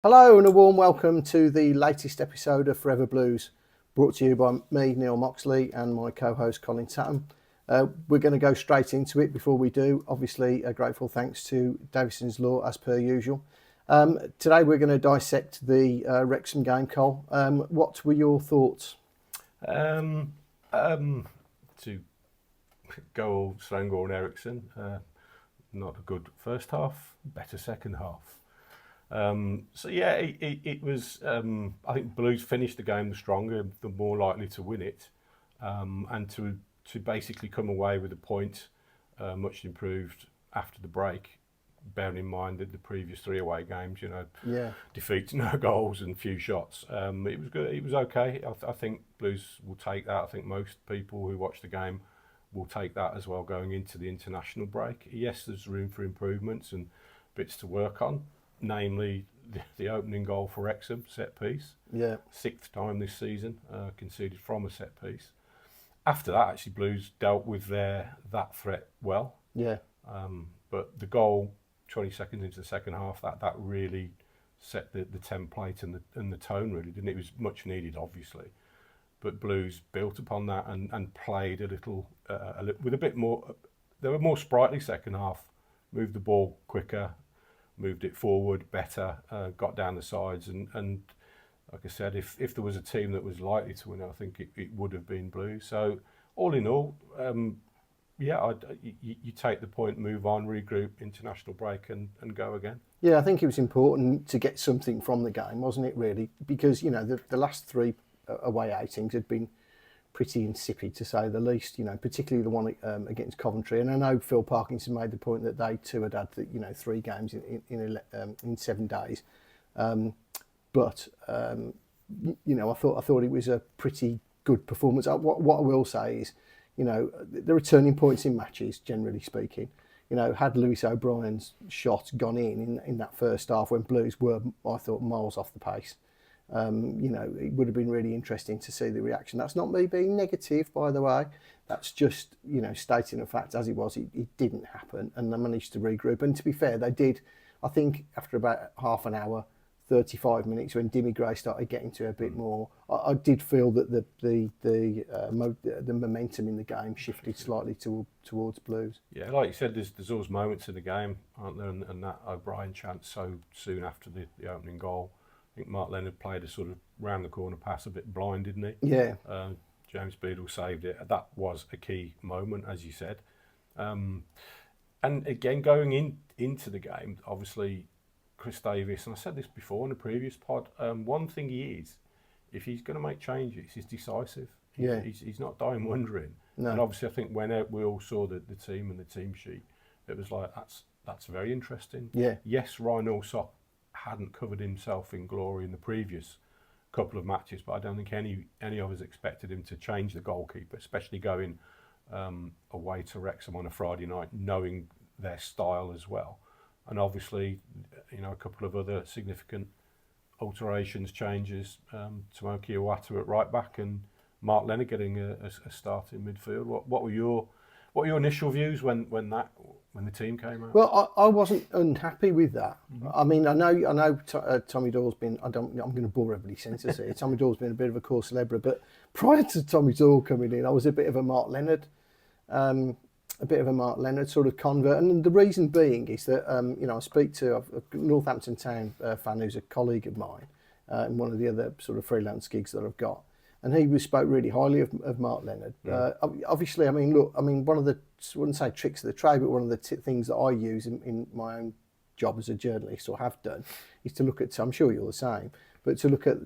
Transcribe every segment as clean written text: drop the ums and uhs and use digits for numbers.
Hello and a warm welcome to the latest episode of Forever Blues, brought to you by me, Neil Moxley, and my co-host Colin Tattum. We're going to go straight into it. Before we do, obviously a grateful thanks to Davison's Law as per usual. Today we're going to dissect the Wrexham game, Cole. What were your thoughts? To go Svengoran and Eriksson, not a good first half, better second half. It was. I think Blues finished the game the stronger, the more likely to win it, and to basically come away with a point, much improved after the break. Bearing in mind that the previous 3 away games, defeats, no goals and few shots. It was good. It was okay. I think Blues will take that. I think most people who watch the game will take that as well going into the international break. Yes, there's room for improvements and bits to work on, namely the opening goal for Wrexham, set piece. Yeah. 6th time this season, conceded from a set piece. After that, actually, Blues dealt with that threat well. Yeah. But the goal, 20 seconds into the second half, that really set the template and the tone, really, didn't it? It was much needed, obviously. But Blues built upon that and played a little with a bit more. They were more sprightly second half, moved the ball quicker, moved it forward better, got down the sides, and like I said, if there was a team that was likely to win, I think it would have been Blues. So all in all, you take the point, move on, regroup, international break, and go again. Yeah, I think it was important to get something from the game, wasn't it, really? Because, the last 3 away outings had been pretty insipid, to say the least, particularly the one against Coventry. And I know Phil Parkinson made the point that they too had 3 games in 7 days. I thought it was a pretty good performance. What I will say is, there are turning points in matches, generally speaking. Had Lewis O'Brien's shot gone in that first half when Blues were, I thought, miles off the pace, it would have been really interesting to see the reaction. That's not me being negative, by the way. That's just, stating a fact as it was. It didn't happen, and they managed to regroup. And to be fair, they did. I think after about half an hour, 35 minutes, when Demarai started getting to a bit more, I did feel that the momentum in the game shifted slightly towards Blues. Yeah, like you said, there's always moments in the game, aren't there? And that O'Brien chance so soon after the opening goal. I think Mark Leonard played a sort of round the corner pass, a bit blind, didn't he? Yeah. James Beadle saved it. That was a key moment, as you said. And again, going into the game, obviously, Chris Davies, and I said this before in a previous pod, one thing he is, if he's going to make changes, he's decisive. He's not dying wondering. No. And obviously, I think when we all saw the team and the team sheet, it was like, that's very interesting. Yeah. Yes, Ryan Allsop hadn't covered himself in glory in the previous couple of matches, but I don't think any of us expected him to change the goalkeeper, especially going away to Wrexham on a Friday night, knowing their style as well. And obviously, a couple of other significant alterations, changes. Tomoki Iwata at right back and Mark Leonard getting a start in midfield. What were your initial views when the team came out? Well, I wasn't unhappy with that. Mm-hmm. I mean, I know Tommy Doyle's been. I'm going to bore everybody since I say Tommy Doyle's been a bit of a core celebrity, but prior to Tommy Doyle coming in, I was a bit of a Mark Leonard. Sort of convert, and the reason being is that I speak to a Northampton Town fan who's a colleague of mine in one of the other sort of freelance gigs that I've got, and he spoke really highly of Mark Leonard. Yeah. Obviously, one of the, I wouldn't say tricks of the trade, but one of the things that I use in my own job as a journalist, or have done, is to look at. I'm sure you're the same, but to look at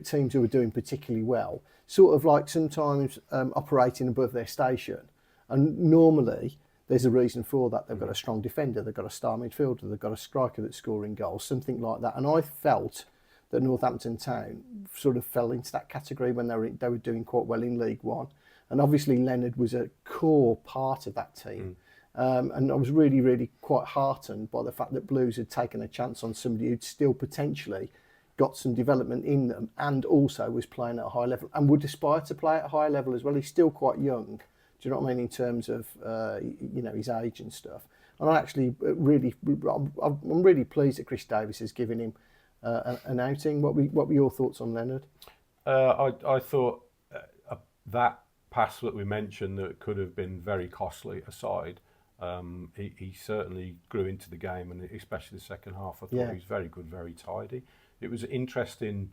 teams who are doing particularly well, sort of like sometimes operating above their station. And normally, there's a reason for that. They've got a strong defender, they've got a star midfielder, they've got a striker that's scoring goals, something like that. And I felt that Northampton Town sort of fell into that category when they were doing quite well in League One. And obviously, Leonard was a core part of that team. And I was really, really quite heartened by the fact that Blues had taken a chance on somebody who'd still potentially got some development in them, and also was playing at a high level and would aspire to play at a high level as well. He's still quite young. Do you know what I mean, in terms of his age and stuff? And I'm really pleased that Chris Davies has given him an outing. What were your thoughts on Leonard? I thought that pass that we mentioned that could have been very costly aside, he certainly grew into the game, and especially the second half. I thought he was very good, very tidy. It was interesting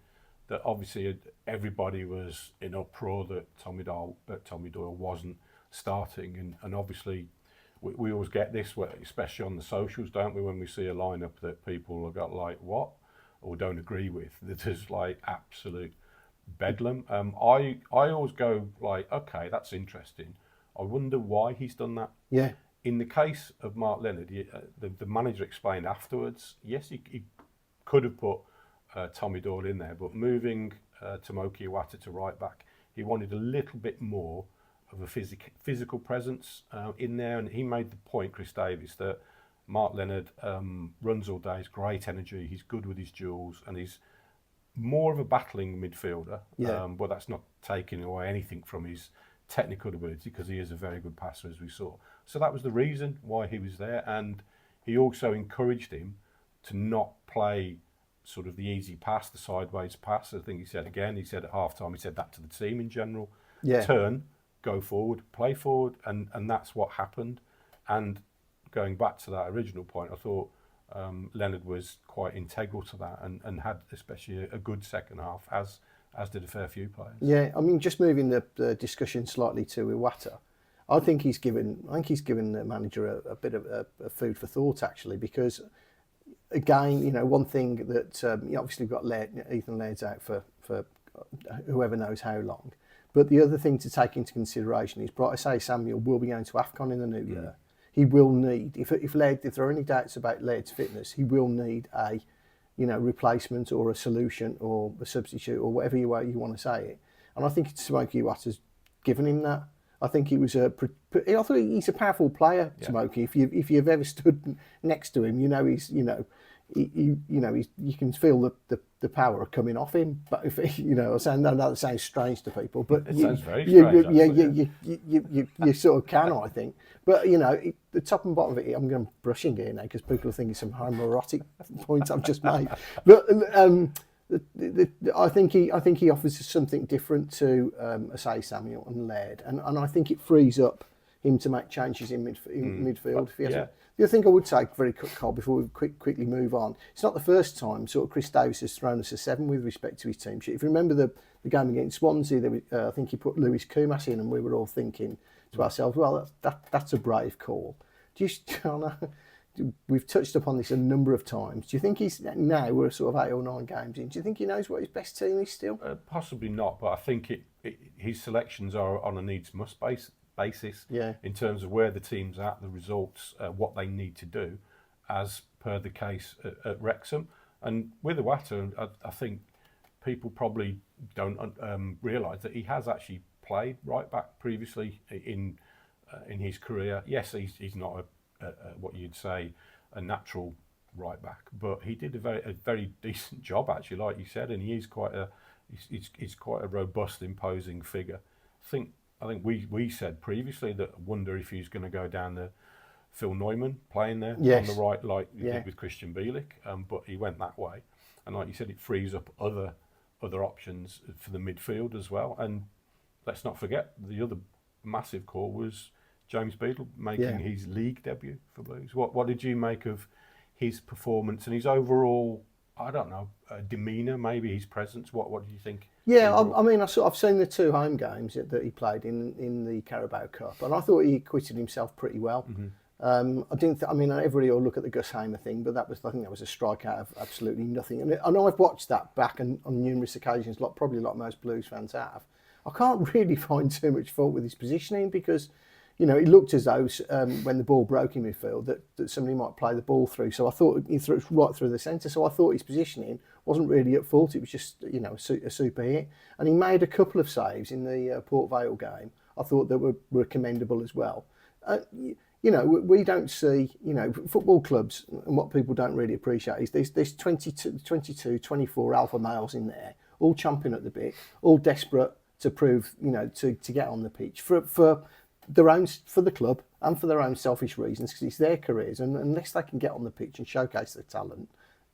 that obviously everybody was in uproar that Tommy Doyle wasn't starting, and obviously we always get this, especially on the socials, don't we, when we see a lineup that people have got like what or don't agree with, that is like absolute bedlam. I always go like, okay, that's interesting. I wonder why he's done that. Yeah. In the case of Mark Leonard, the manager explained afterwards, yes, he could have put Tommy Doyle in there, but moving Tomoki Iwata to right back, he wanted a little bit more of a physical presence in there, and he made the point, Chris Davies, that Mark Leonard runs all day, he's great energy, he's good with his duels, and he's more of a battling midfielder. But that's not taking away anything from his technical ability, because he is a very good passer, as we saw. So that was the reason why he was there, and he also encouraged him to not play sort of the easy pass, the sideways pass. I think he said at half-time, he said that to the team in general. Turn, go forward, play forward, and that's what happened. And going back to that original point, I thought Leonard was quite integral to that, and had especially a good second half, as did a fair few players. Yeah, I mean, just moving the discussion slightly to Iwata, I think he's given the manager a bit of a food for thought, actually, because again, you know, one thing that obviously we've got Ethan Laird's out for whoever knows how long, but the other thing to take into consideration is Bright Samuel will be going to AFCON in the new year. He will need, if there are any doubts about Laird's fitness, he will need a replacement or a solution or a substitute or whatever you want to say it. And I think Tomoki Iwata's given him that. I think I thought he's a powerful player, Tomoki. If you've ever stood next to him, you know you can feel the power coming off him. But if I know that sounds strange to people, but it sounds very strange. You sort of can, I think. But the top and bottom of it, I'm going brushing here now because people are thinking some homoerotic points I've just made. But I think he offers something different to Asai Samuel and Laird, and I think it frees up him to make changes in midfield. The other thing I would say very quick, Carl, before we quickly move on, it's not the first time sort of Chris Davies has thrown us a 7 with respect to his team sheet. If you remember the game against Swansea, I think he put Lewis Kumas in, and we were all thinking to ourselves, well, that's a brave call. We've touched upon this a number of times. Do you think now we're sort of 8 or 9 games in, do you think he knows what his best team is still? Possibly not, but I think his selections are on a needs-must basis in terms of where the team's at, the results, what they need to do, as per the case at Wrexham. And with Iwata, I think people probably don't realise that he has actually played right back previously in his career. Yes, he's not what you'd say a natural right back, but he did a very decent job, actually, like you said, and he is he's quite a robust, imposing figure. I think we said previously that I wonder if he's going to go down the Phil Neumann playing there on the right, like he did with Christian Bielik, but he went that way, and like you said, it frees up other options for the midfield as well. And let's not forget the other massive call was James Beadle making his league debut for Blues. What did you make of his performance and his overall, I don't know, demeanour, maybe his presence? What do you think? Yeah, I mean, I've seen the 2 home games that he played in the Carabao Cup, and I thought he acquitted himself pretty well. I mean, everybody will look at the Gus Hamer thing, but I think that was a strike out of absolutely nothing. And I've watched that back on numerous occasions, probably like most Blues fans have. I can't really find too much fault with his positioning because, it looked as though when the ball broke in midfield that somebody might play the ball through. So I thought he threw it right through the centre. So I thought his positioning wasn't really at fault. It was just, a super hit. And he made a couple of saves in the Port Vale game. I thought that were commendable as well. We don't see, football clubs, and what people don't really appreciate is there's 22, 24 alpha males in there, all chomping at the bit, all desperate to prove, to get on the pitch for the club and for their own selfish reasons, because it's their careers, and unless they can get on the pitch and showcase their talent,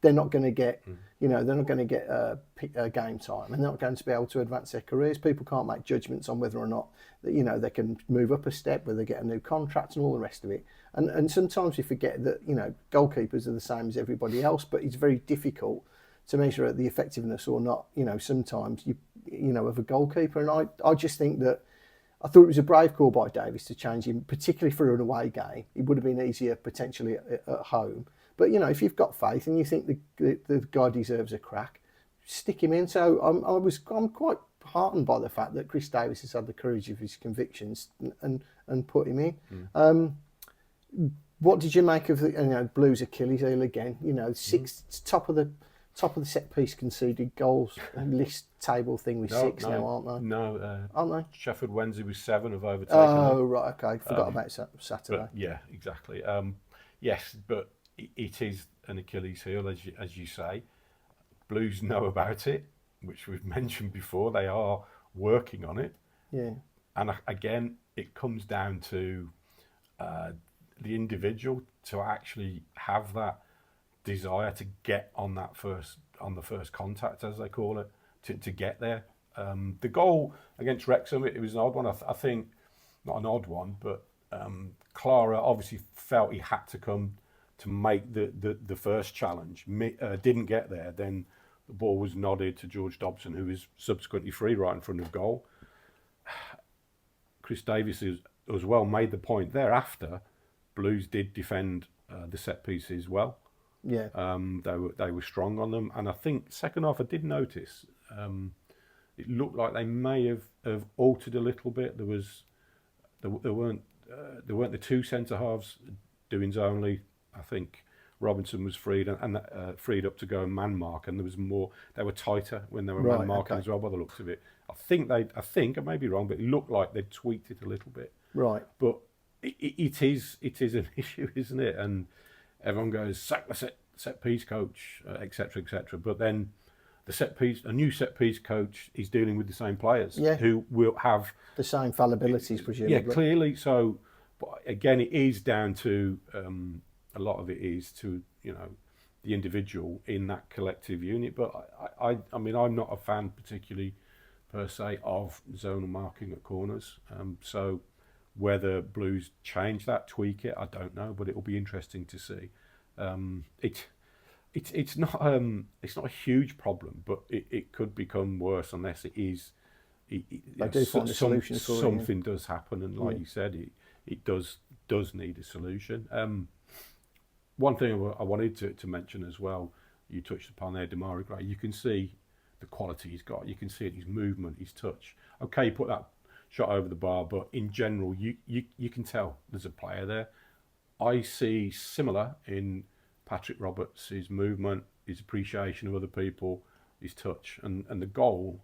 they're not going to get, they're not going to get game time, and they're not going to be able to advance their careers. People can't make judgments on whether or not that, they can move up a step, whether they get a new contract and all the rest of it. And sometimes we forget that, goalkeepers are the same as everybody else, but it's very difficult to measure the effectiveness or not, sometimes of a goalkeeper. And I just think that I thought it was a brave call by Davies to change him, particularly for an away game. It would have been easier potentially at home. But, if you've got faith and you think the guy deserves a crack, stick him in. So I'm quite heartened by the fact that Chris Davies has had the courage of his convictions and put him in. What did you make of the Blues Achilles heel again? Six top of the set piece conceded goals list table thing with six now, aren't they? No, aren't they? Sheffield Wednesday with 7 have overtaken. Oh right, okay. Forgot about Saturday. But, yeah, exactly. Yes, but it is an Achilles heel, as you say. Blues know about it, which we've mentioned before. They are working on it. Yeah. And again, it comes down to the individual to actually have that desire to get on the first contact, as they call it, to get there. The goal against Wrexham, it was an odd one. I think not an odd one, but Clara obviously felt he had to come to make the first challenge. Didn't get there. Then the ball was nodded to George Dobson, who was subsequently free right in front of goal. Chris Davies as well made the point thereafter. Blues did defend the set pieces well. Yeah. They were strong on them, and I think second half I did notice it looked like they may have altered a little bit. There weren't the two centre halves doings only. I think Robinson was freed and freed up to go and man mark, and there was more. They were tighter when they were man marking as well, by the looks of it. I think I may be wrong, but it looked like they tweaked it a little bit. Right. But it is an issue, isn't it? And everyone goes, sack the set piece coach, etc., etc. But then a new set piece coach is dealing with the same players who will have the same fallibilities, presumably. Yeah, clearly. So, but again, it is down to a lot of it is to the individual in that collective unit. But I mean, I'm not a fan particularly per se of zonal marking at corners. So whether Blues change that, tweak it, I don't know, but it will be interesting to see. It's not a huge problem, but it could become worse unless it is. They do find a solution for it. Something does happen, and like you said, it does need a solution. One thing I wanted to mention as well, you touched upon there, Demarai. You can see the quality he's got. You can see it, his movement, his touch. Okay, you put that shot over the bar, but in general, you can tell there's a player there. I see similar in Patrick Roberts, his movement, his appreciation of other people, his touch, and the goal.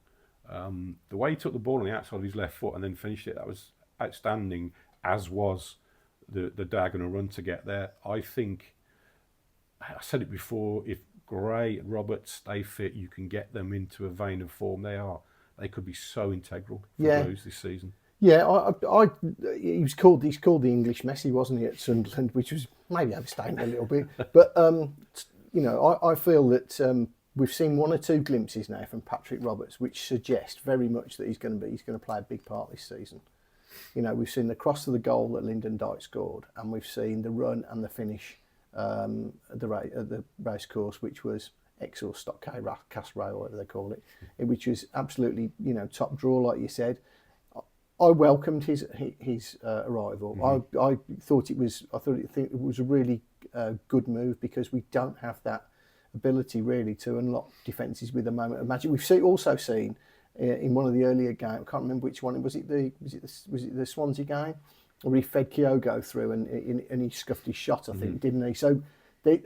The way he took the ball on the outside of his left foot and then finished it, that was outstanding, as was the diagonal run to get there. I think, I said it before, if Gray and Roberts stay fit, you can get them into a vein of form. They could be so integral for Blues this season. Yeah, he's called the English Messi, wasn't he, at Sunderland, which was maybe overstating a little bit. But I feel that we've seen one or two glimpses now from Patrick Roberts, which suggest very much that he's going to play a big part this season. We've seen the cross to the goal that Lyndon Dykes scored, and we've seen the run and the finish at the race course, which was Exor Stockade Cast Rail, whatever they call it, which was absolutely top draw, like you said. I welcomed his arrival. Mm-hmm. I thought it was a really good move, because we don't have that ability really to unlock defences with a moment of magic. We've also seen in one of the earlier games, I can't remember which one. Was it the Swansea game, where he fed Kyogo through and he scuffed his shot, I think, didn't he? So. I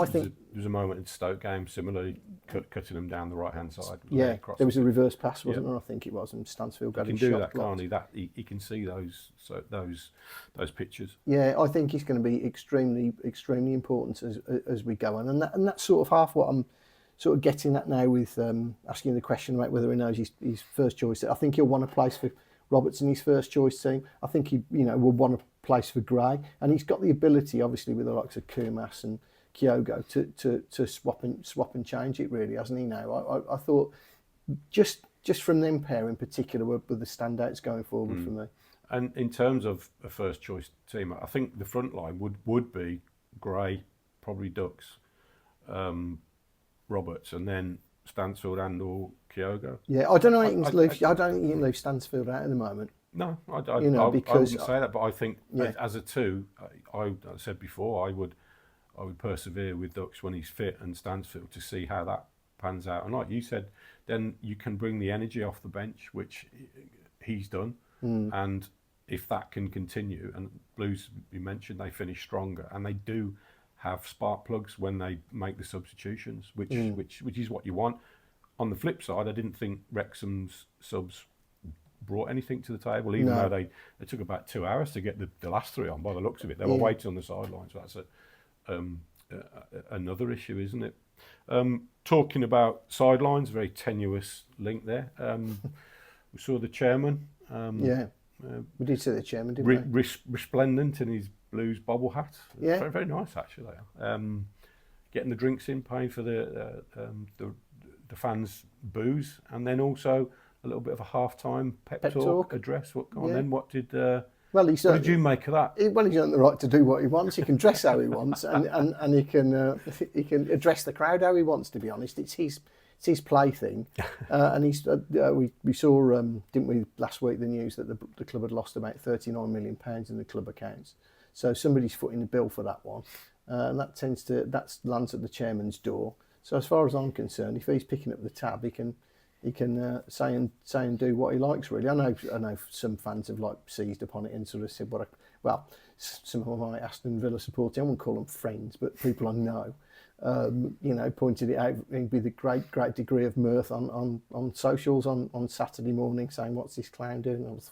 think there's a moment in Stoke game similarly cutting them down the right hand side. Yeah, there was a reverse pass, wasn't there? I think it was, and Stansfield got his shot. He can do that, can't he? That he can see those pictures. Yeah, I think he's going to be extremely important as we go on, and that's sort of half what I'm sort of getting at now with asking the question about whether he knows his first choice. I think he'll want a place for Roberts in his first choice team. I think he will want a place for Gray, and he's got the ability, obviously, with the likes of Kumas and Kyogo to swap and change it, really, hasn't he? Now I thought just from them pair in particular were the standouts going forward for me. And in terms of a first choice team, I think the front line would be Gray, probably Dux, Roberts, and then Stansfield and or Kyogo. Yeah, I don't know. I don't think you can leave Stansfield out at the moment. No, I because I wouldn't say that, but I think as a two, I said before, I would persevere with Dux when he's fit and Stansfield to see how that pans out. And like you said, then you can bring the energy off the bench, which he's done. And if that can continue, and Blues, you mentioned, they finish stronger, and they do have spark plugs when they make the substitutions, which is what you want. On the flip side, I didn't think Wrexham's subs brought anything to the table, even though they took about 2 hours to get the last three on. By the looks of it, they were waiting on the sidelines. So that's another issue, isn't it? Talking about sidelines, very tenuous link there. We saw the chairman. We did see the chairman, didn't we? Resplendent in his Blues bobble hat. Yeah, very, very nice actually. Getting the drinks in, paying for the fans' booze, and then also a little bit of a half-time pep talk address. What did you make of that? Well, he's earned the right to do what he wants. He can dress how he wants, and he can address the crowd how he wants. To be honest, it's his plaything, and we saw, didn't we, last week, the news that the club had lost about £39 million in the club accounts. So somebody's footing the bill for that one, and that lands at the chairman's door. So as far as I'm concerned, if he's picking up the tab, he can say and do what he likes, really. I know some fans have seized upon it and sort of said some of my Aston Villa supporters, I wouldn't call them friends, but people I know, pointed it out with a great degree of mirth on socials on Saturday morning, saying, "What's this clown doing?" I was,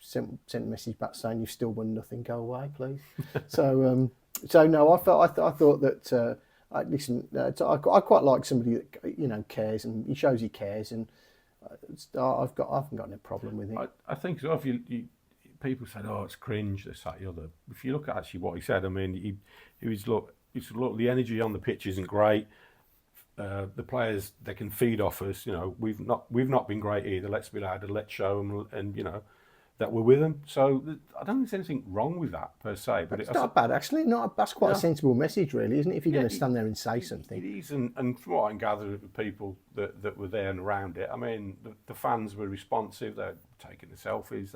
sent a message back saying, "You've still won nothing. Go away, please." So no, I thought that. I quite like somebody that cares, and he shows he cares, and I haven't got no problem with it. I think so. If you people said, "Oh, it's cringe," this, that, the other. If you look at actually what he said, I mean, he was look, the energy on the pitch isn't great. The players, they can feed off us. We've not been great either. Let's be loud and let's show them, and that we're with them. So I don't think there's anything wrong with that per se. But it's not bad, actually. That's quite a sensible message, really, isn't it? If you're going to stand there and say something. It is, and from what I can gather of the people that were there and around it, I mean, the fans were responsive. They're taking the selfies.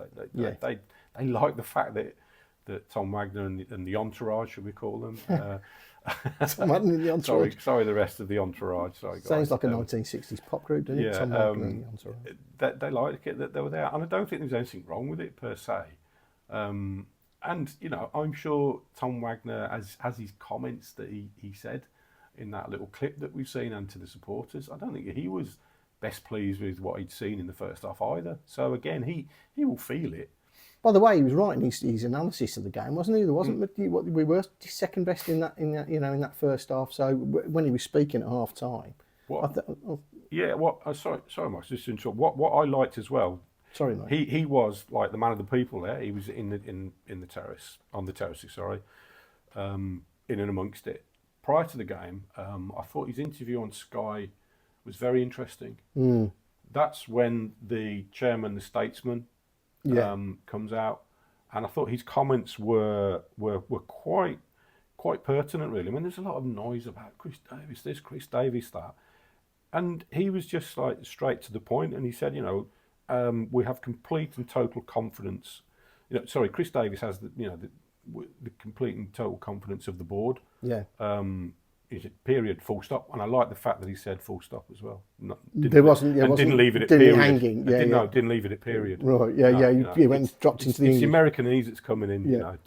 They like the fact that Tom Wagner and the entourage, should we call them? Tom Wagner and the entourage. Sorry, the rest of the entourage. Sorry, guys. Sounds like a 1960s pop group, doesn't it? Tom Wagner and the entourage. They liked it that they were there, and I don't think there's anything wrong with it per se. And I'm sure Tom Wagner has his comments that he said in that little clip that we've seen, and to the supporters. I don't think he was best pleased with what he'd seen in the first half either. So again, he will feel it. By the way, he was right in his analysis of the game, wasn't he? There wasn't we were second best in that first half. So when he was speaking at half time, sorry, Max, just to interrupt. What I liked as well. Sorry, mate. He was like the man of the people there. He was in the terrace, on the terraces. Sorry, in and amongst it. Prior to the game, I thought his interview on Sky was very interesting. That's when the chairman, the statesman, comes out, and I thought his comments were quite pertinent, really. I mean, there's a lot of noise about Chris Davies this, Chris Davies that, and he was just straight to the point, and he said, we have complete and total confidence. Chris Davies has the complete and total confidence of the board. Yeah. Is it period, full stop? And I like the fact that he said full stop as well. Didn't leave it at period. Hanging. Didn't leave it at period. Right. Yeah. He went and dropped into the. It's the Americanese that's coming in. Yeah.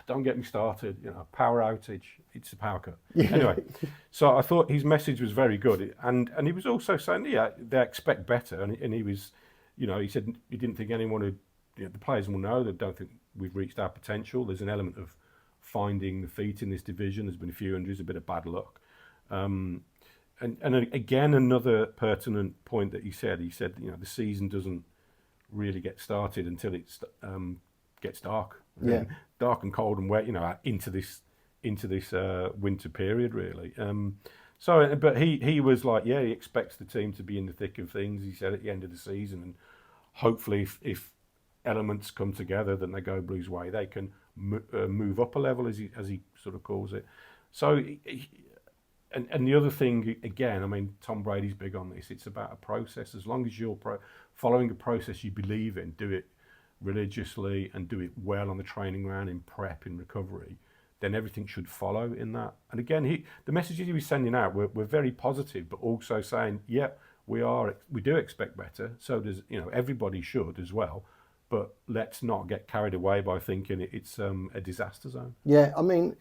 Don't get me started. Power outage. It's a power cut. Yeah. Anyway, so I thought his message was very good, and he was also saying, they expect better, and he was, he said he didn't think anyone would. The players will know they don't think we've reached our potential. There's an element of finding the feet in this division. There's been a few injuries, a bit of bad luck. And again, another pertinent point that he said, the season doesn't really get started until it gets dark. Yeah. Dark and cold and wet, into into this winter period, really. But he was like, yeah, he expects the team to be in the thick of things. He said at the end of the season, and hopefully, if elements come together, then they go Blues' way. They can move up a level, as he sort of calls it. So, and the other thing again, I mean, Tom Brady's big on this. It's about a process. As long as you're following a process you believe in, do it religiously and do it well on the training ground, in prep, in recovery, then everything should follow in that. And again, the messages he was sending out were very positive, but also saying, yeah, we do expect better. So does, everybody should as well. But let's not get carried away by thinking it's a disaster zone. Yeah, I mean,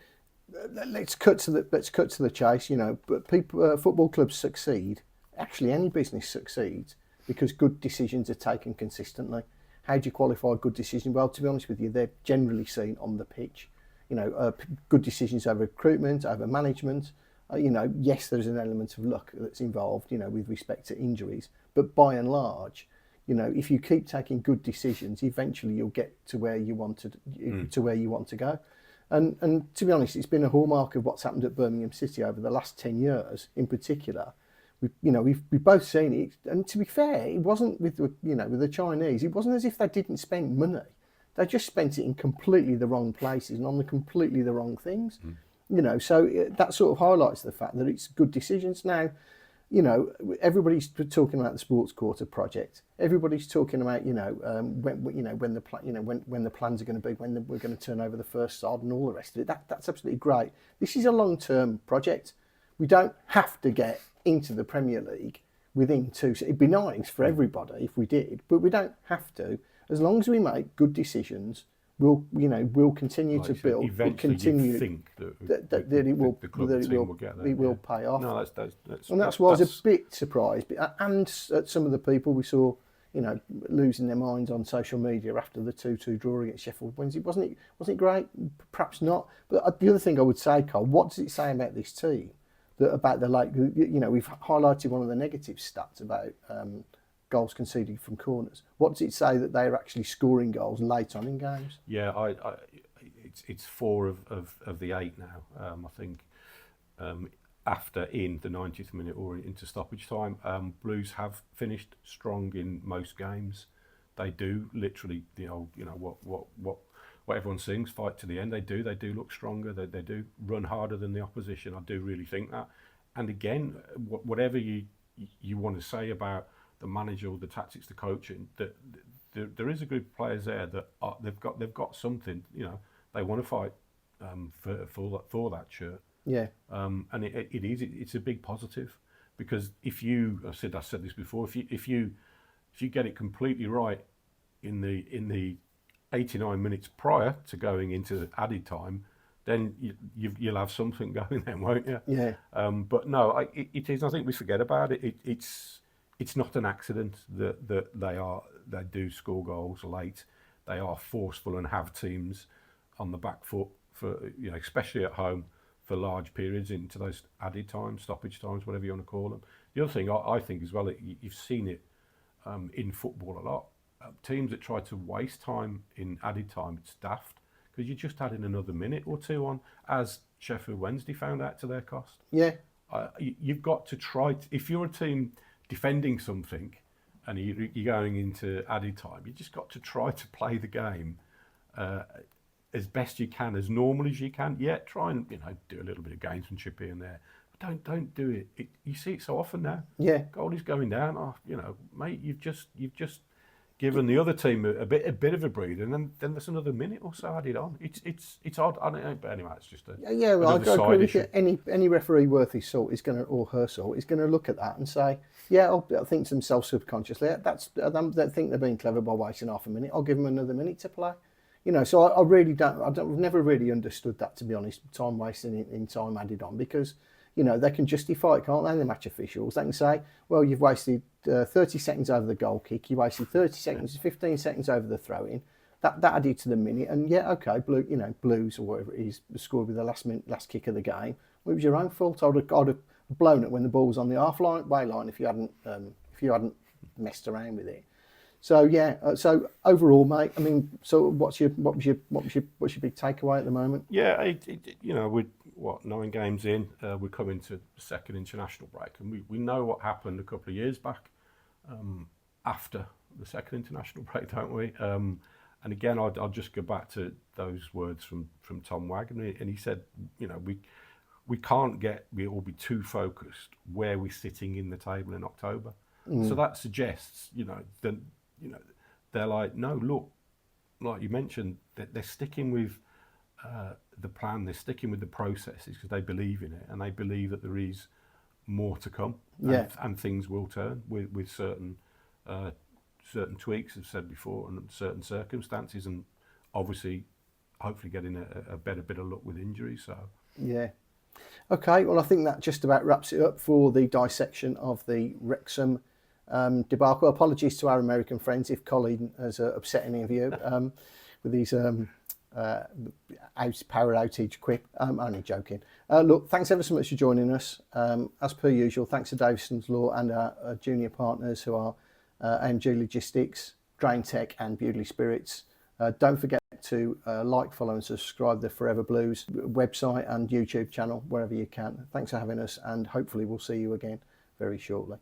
let's cut to the chase. But football clubs succeed. Actually, any business succeeds because good decisions are taken consistently. How do you qualify a good decision? Well, to be honest with you, they're generally seen on the pitch. Good decisions over recruitment, over management. Yes, there's an element of luck that's involved, with respect to injuries. But by and large, if you keep taking good decisions, eventually you'll get to where you want to go. And to be honest, it's been a hallmark of what's happened at Birmingham City over the last 10 years, in particular. We've both seen it. And to be fair, it wasn't with the Chinese. It wasn't as if they didn't spend money. They just spent it in completely the wrong places and on the completely the wrong things. So that sort of highlights the fact that it's good decisions. Now, everybody's talking about the Sports Quarter project. Everybody's talking about when the plans are going to be, when we're going to turn over the first sod and all the rest of it. That's absolutely great. This is a long-term project. We don't have to get into the Premier League within it'd be nice for everybody if we did, but we don't have to. As long as we make good decisions, we'll continue to build. Eventually, you think that it will pay off. No, that's why I was a bit surprised. And at some of the people we saw, losing their minds on social media after the 2-2 draw against Sheffield Wednesday. Wasn't it great? Perhaps not. But the other thing I would say, Carl, what does it say about this team? About we've highlighted one of the negative stats about goals conceded from corners. What does it say that they're actually scoring goals late on in games? Yeah, it's 4 of the 8 now. I think after in the 90th minute or into stoppage time, Blues have finished strong in most games. They do literally, what everyone sings, fight to the end. They do look stronger. They do run harder than the opposition. I do really think that. And again, whatever you want to say about the manager or the tactics, the coaching, that there is a group of players there that they've got something. They want to fight for that shirt. Yeah. And it's a big positive, because I said this before. If you get it completely right in the 89 minutes prior to going into added time, then you'll have something going then, won't you? Yeah. But no, it is. I think we forget about it. It's not an accident that they do score goals late. They are forceful and have teams on the back foot for especially at home for large periods into those added times, stoppage times, whatever you want to call them. The other thing I think as well, you've seen it in football a lot. Teams that try to waste time in added time, it's daft, because you're just adding another minute or two on, as Sheffield Wednesday found out to their cost. Yeah. You've got to try, if you're a team defending something and you're going into added time, you just got to try to play the game as best you can, as normal as you can. Yeah, try and do a little bit of gamesmanship here and there, but don't do it. You see it so often now. Yeah. Goalie's going down. Oh, mate, you've just given the other team a bit of a breather, and then there's another minute or so added on. It's odd. I don't know, but anyway, it's just I agree with you. Any referee worth his salt is going to, or her salt, is going to look at that and say, yeah, I think to themselves subconsciously, they think they're being clever by wasting half a minute. I'll give them another minute to play. So I really don't. I've never really understood that, to be honest. Time wasting in time added on, because they can justify it, can't they? The match officials, they can say, well, you've wasted 30 seconds over the goal kick, you wasted 30 seconds, 15 seconds over the throw-in. That added to the minute, and yeah, okay, Blues or whatever it is scored with the last kick of the game. Well, it was your own fault. I'd have blown it when the ball was on the halfway line if you hadn't messed around with it. So yeah, so overall, mate, I mean, so what's your big takeaway at the moment? Yeah, you know, we're 9 games in. We're coming to the second international break, and we know what happened a couple of years back after the second international break, don't we? And again, I'll just go back to those words from Tom Wagner, and he said, you know, we can't be too focused where we're sitting in the table in October. So that suggests, you know, they're like, no, look, like you mentioned, they're sticking with the plan, they're sticking with the processes because they believe in it, and they believe that there is more to come, and things will turn with certain tweaks, as said before, and certain circumstances, and obviously, hopefully getting a better bit of luck with injuries. So yeah. Okay, well, I think that just about wraps it up for the dissection of the Wrexham debacle. Apologies to our American friends if Colin has upset any of you with his power outage quip. I'm only joking. Look, thanks ever so much for joining us. As per usual, thanks to Davison's Law and our junior partners who are AMG Logistics, Drain Tech and Bewdley Spirits. Don't forget to like, follow and subscribe to the Forever Blues website and YouTube channel wherever you can. Thanks for having us, and hopefully we'll see you again very shortly.